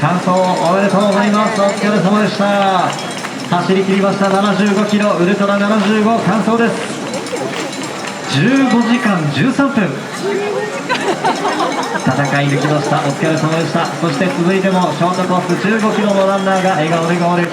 完走おめでとうございます。お疲れ様でした。走り切りました75キロウルトラ75完走です。15時間13分戦い抜きました。お疲れ様でした。そして続いてもショートコース15キロのランナーが笑顔でゴール。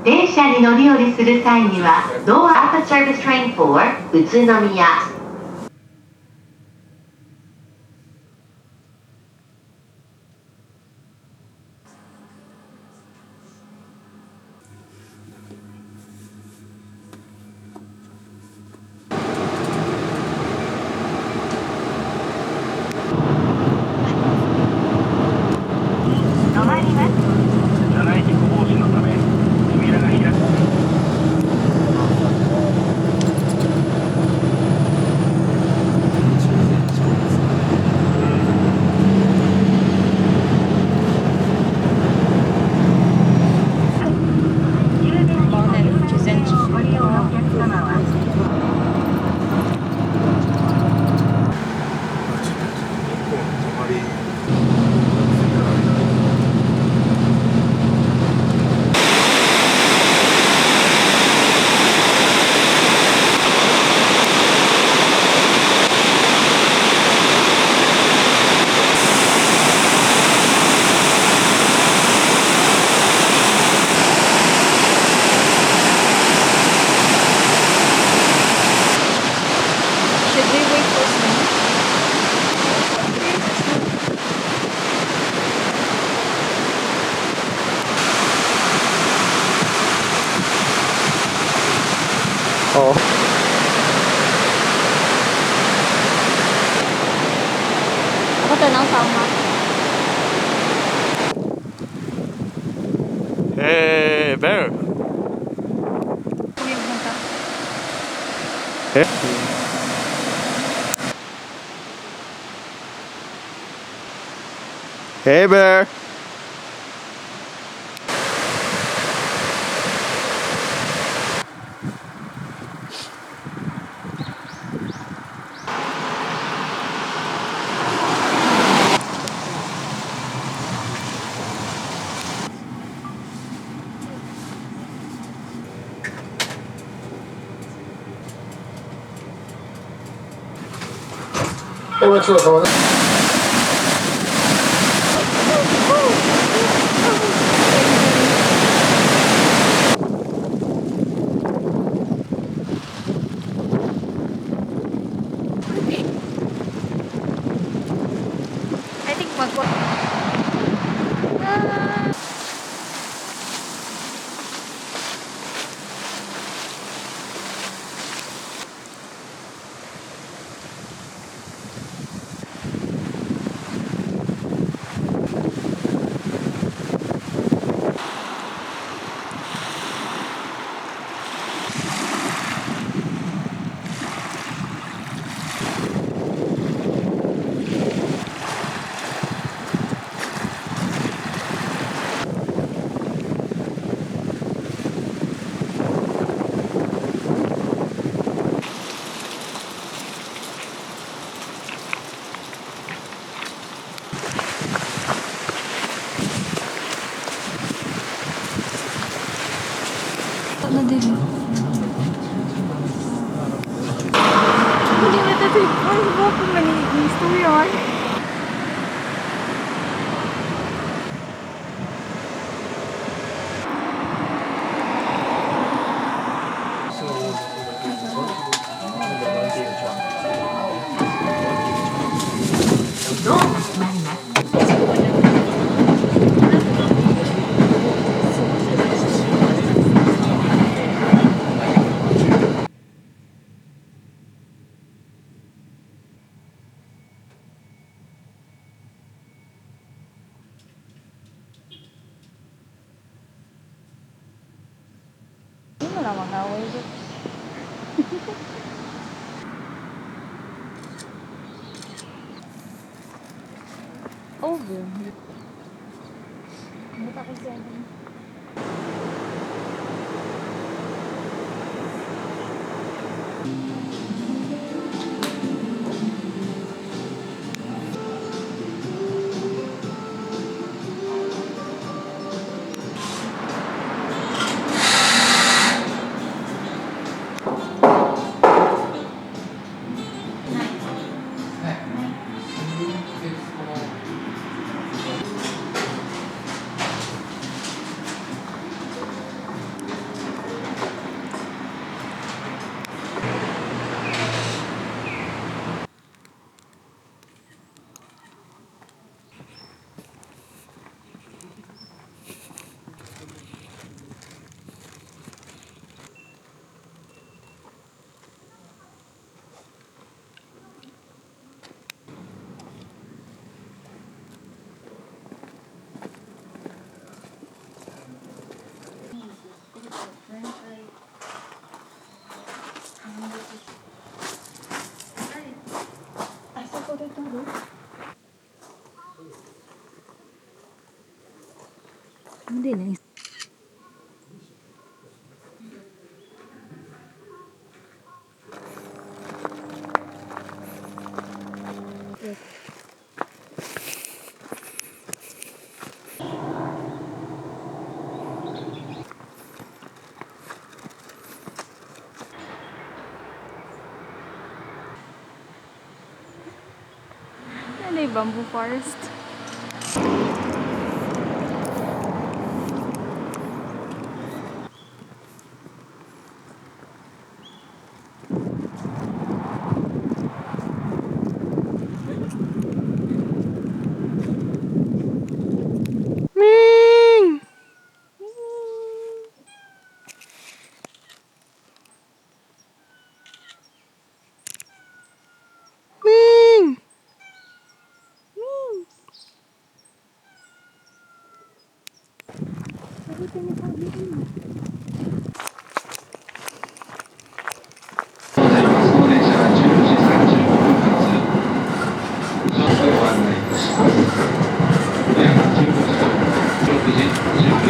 電車に乗り降りする際には Door at the service train for 宇都宮。止まります。車内事故防止のため扉が開く。 어. Có tên áo sông không? Hey, bear. Không không. Hey. Hey, bear. I think magwa. Ano din? Hindi na tayo. Ay, bakit manigusto yun? Hindi mo naman away doon. Over. Hindi pa kasi ano. Hindi na. Ano yung bamboo forest? 6時14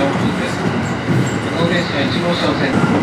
分です。この電車1号車を先頭